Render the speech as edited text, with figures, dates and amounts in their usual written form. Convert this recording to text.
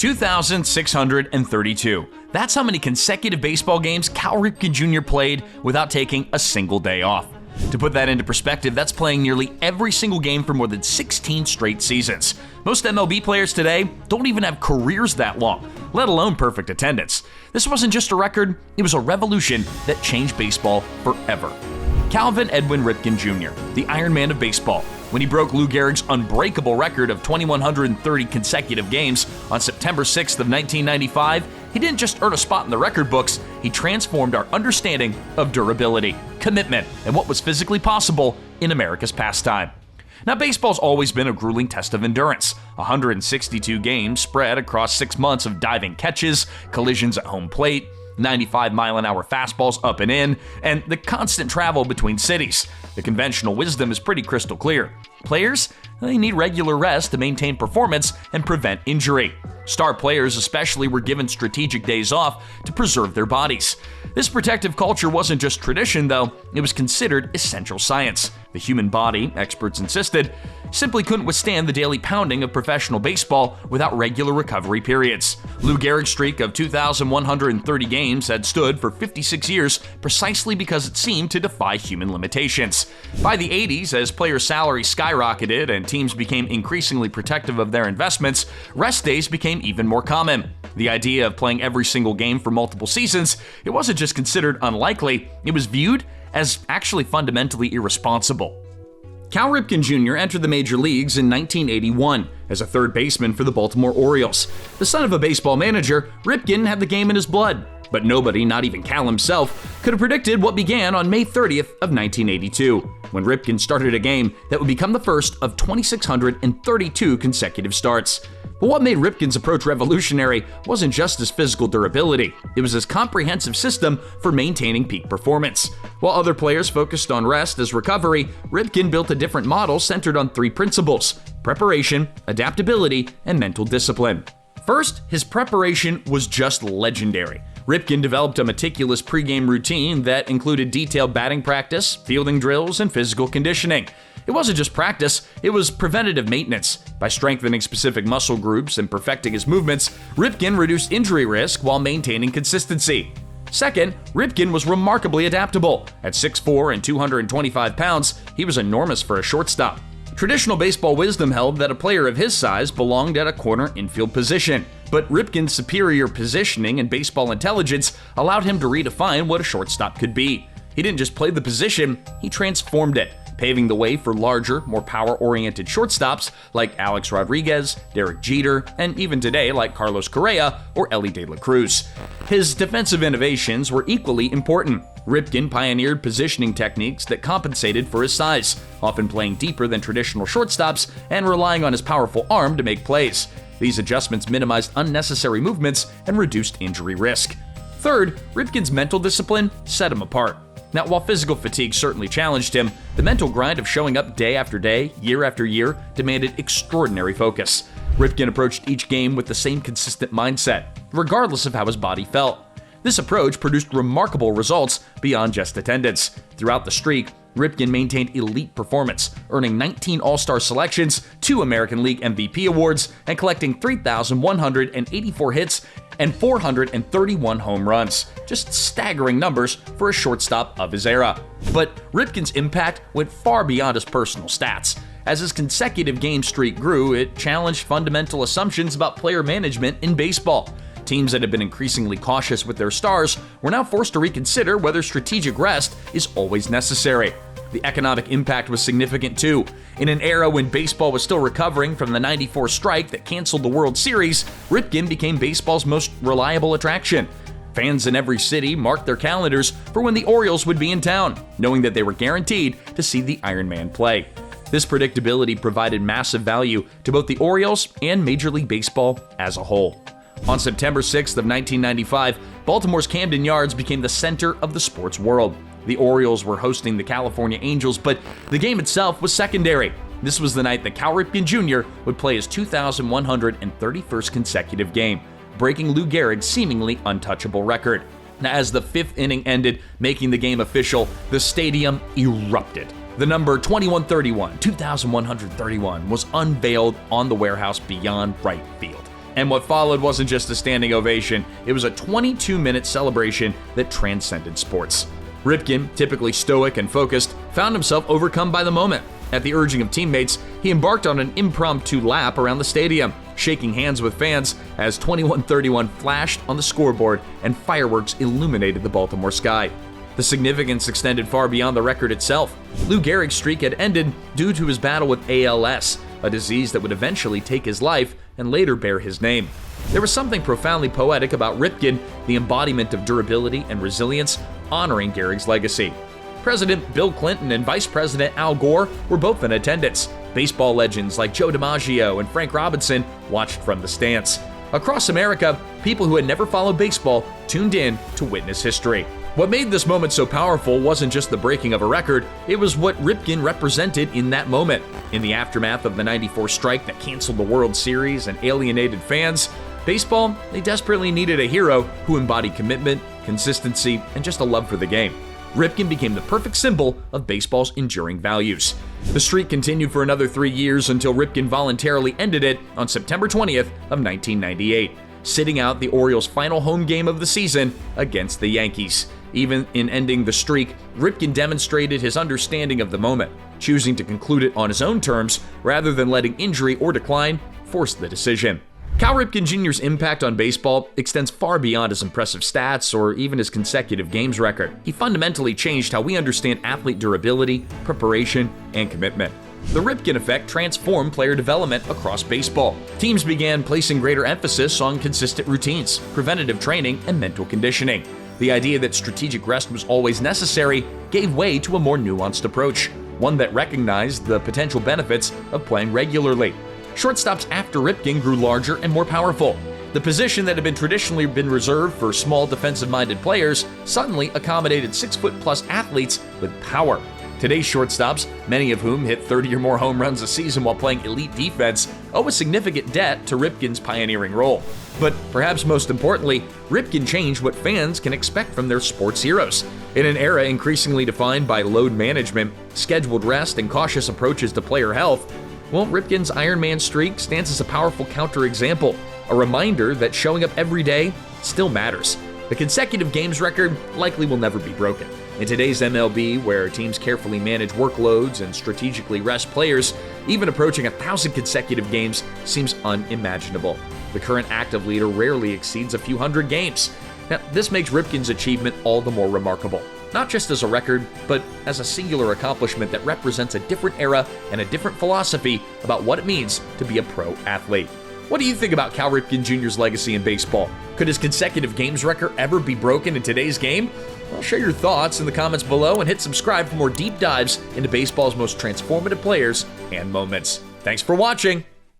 2,632. That's how many consecutive baseball games Cal Ripken Jr. played without taking a single day off. To put that into perspective, that's playing nearly every single game for more than 16 straight seasons. Most MLB players today don't even have careers that long, let alone perfect attendance. This wasn't just a record, it was a revolution that changed baseball forever. Calvin Edwin Ripken Jr., the Iron Man of baseball, when he broke Lou Gehrig's unbreakable record of 2,130 consecutive games on September 6th of 1995, he didn't just earn a spot in the record books, he transformed our understanding of durability, commitment, and what was physically possible in America's pastime. Now, baseball's always been a grueling test of endurance. 162 games spread across 6 months of diving catches, collisions at home plate, 95-mile-an-hour fastballs up and in, and the constant travel between cities. The conventional wisdom is pretty crystal clear. Players, they need regular rest to maintain performance and prevent injury. Star players especially were given strategic days off to preserve their bodies. This protective culture wasn't just tradition, though, it was considered essential science. The human body, experts insisted, simply couldn't withstand the daily pounding of professional baseball without regular recovery periods. Lou Gehrig's streak of 2,130 games had stood for 56 years precisely because it seemed to defy human limitations. By the 80s, as players' salaries skyrocketed and teams became increasingly protective of their investments, rest days became even more common. The idea of playing every single game for multiple seasons, it wasn't just considered unlikely, it was viewed as actually fundamentally irresponsible. Cal Ripken Jr. entered the major leagues in 1981 as a third baseman for the Baltimore Orioles. The son of a baseball manager, Ripken had the game in his blood, but nobody, not even Cal himself, could have predicted what began on May 30th of 1982, when Ripken started a game that would become the first of 2,632 consecutive starts. But what made Ripken's approach revolutionary wasn't just his physical durability, it was his comprehensive system for maintaining peak performance. While other players focused on rest as recovery, Ripken built a different model centered on 3 principles: preparation, adaptability, and mental discipline. First, his preparation was just legendary. Ripken developed a meticulous pregame routine that included detailed batting practice, fielding drills, and physical conditioning. It wasn't just practice, it was preventative maintenance. By strengthening specific muscle groups and perfecting his movements, Ripken reduced injury risk while maintaining consistency. Second, Ripken was remarkably adaptable. At 6'4" and 225 pounds, he was enormous for a shortstop. Traditional baseball wisdom held that a player of his size belonged at a corner infield position, but Ripken's superior positioning and baseball intelligence allowed him to redefine what a shortstop could be. He didn't just play the position, he transformed it, paving the way for larger, more power-oriented shortstops like Alex Rodriguez, Derek Jeter, and even today like Carlos Correa or Elly De La Cruz. His defensive innovations were equally important. Ripken pioneered positioning techniques that compensated for his size, often playing deeper than traditional shortstops and relying on his powerful arm to make plays. These adjustments minimized unnecessary movements and reduced injury risk. Third, Ripken's mental discipline set him apart. Now, while physical fatigue certainly challenged him, the mental grind of showing up day after day, year after year, demanded extraordinary focus. Ripken approached each game with the same consistent mindset, regardless of how his body felt. This approach produced remarkable results beyond just attendance. Throughout the streak, Ripken maintained elite performance, earning 19 All-Star selections, 2 American League MVP awards, and collecting 3,184 hits and 431 home runs. Just staggering numbers for a shortstop of his era. But Ripken's impact went far beyond his personal stats. As his consecutive game streak grew, it challenged fundamental assumptions about player management in baseball. Teams that had been increasingly cautious with their stars were now forced to reconsider whether strategic rest is always necessary. The economic impact was significant too. In an era when baseball was still recovering from the '94 strike that canceled the World Series, Ripken became baseball's most reliable attraction. Fans in every city marked their calendars for when the Orioles would be in town, knowing that they were guaranteed to see the Iron Man play. This predictability provided massive value to both the Orioles and Major League Baseball as a whole. On September 6th of 1995, Baltimore's Camden Yards became the center of the sports world. The Orioles were hosting the California Angels, but the game itself was secondary. This was the night that Cal Ripken Jr. would play his 2,131st consecutive game, breaking Lou Gehrig's seemingly untouchable record. Now, as the 5th inning ended, making the game official, the stadium erupted. The number 2131, 2,131, was unveiled on the warehouse beyond right field. And what followed wasn't just a standing ovation, it was a 22-minute celebration that transcended sports. Ripken, typically stoic and focused, found himself overcome by the moment. At the urging of teammates, he embarked on an impromptu lap around the stadium, shaking hands with fans as 21:31 flashed on the scoreboard and fireworks illuminated the Baltimore sky. The significance extended far beyond the record itself. Lou Gehrig's streak had ended due to his battle with ALS, a disease that would eventually take his life and later bear his name. There was something profoundly poetic about Ripken, the embodiment of durability and resilience, honoring Gehrig's legacy. President Bill Clinton and Vice President Al Gore were both in attendance. Baseball legends like Joe DiMaggio and Frank Robinson watched from the stands. Across America, people who had never followed baseball tuned in to witness history. What made this moment so powerful wasn't just the breaking of a record, it was what Ripken represented in that moment. In the aftermath of the '94 strike that canceled the World Series and alienated fans, baseball, they desperately needed a hero who embodied commitment, consistency, and just a love for the game. Ripken became the perfect symbol of baseball's enduring values. The streak continued for another 3 years until Ripken voluntarily ended it on September 20th of 1998, sitting out the Orioles' final home game of the season against the Yankees. Even in ending the streak, Ripken demonstrated his understanding of the moment, choosing to conclude it on his own terms rather than letting injury or decline force the decision. Cal Ripken Jr.'s impact on baseball extends far beyond his impressive stats or even his consecutive games record. He fundamentally changed how we understand athlete durability, preparation, and commitment. The Ripken effect transformed player development across baseball. Teams began placing greater emphasis on consistent routines, preventative training, and mental conditioning. The idea that strategic rest was always necessary gave way to a more nuanced approach, one that recognized the potential benefits of playing regularly. Shortstops after Ripken grew larger and more powerful. The position that had traditionally been reserved for small defensive-minded players suddenly accommodated 6-foot-plus athletes with power. Today's shortstops, many of whom hit 30 or more home runs a season while playing elite defense, owe a significant debt to Ripken's pioneering role. But perhaps most importantly, Ripken changed what fans can expect from their sports heroes. In an era increasingly defined by load management, scheduled rest, and cautious approaches to player health, well, Ripken's Iron Man streak stands as a powerful counterexample, a reminder that showing up every day still matters. The consecutive games record likely will never be broken. In today's MLB, where teams carefully manage workloads and strategically rest players, even approaching 1,000 consecutive games seems unimaginable. The current active leader rarely exceeds a few hundred games. Now, this makes Ripken's achievement all the more remarkable, not just as a record, but as a singular accomplishment that represents a different era and a different philosophy about what it means to be a pro athlete. What do you think about Cal Ripken Jr.'s legacy in baseball? Could his consecutive games record ever be broken in today's game? Well, share your thoughts in the comments below and hit subscribe for more deep dives into baseball's most transformative players and moments. Thanks for watching.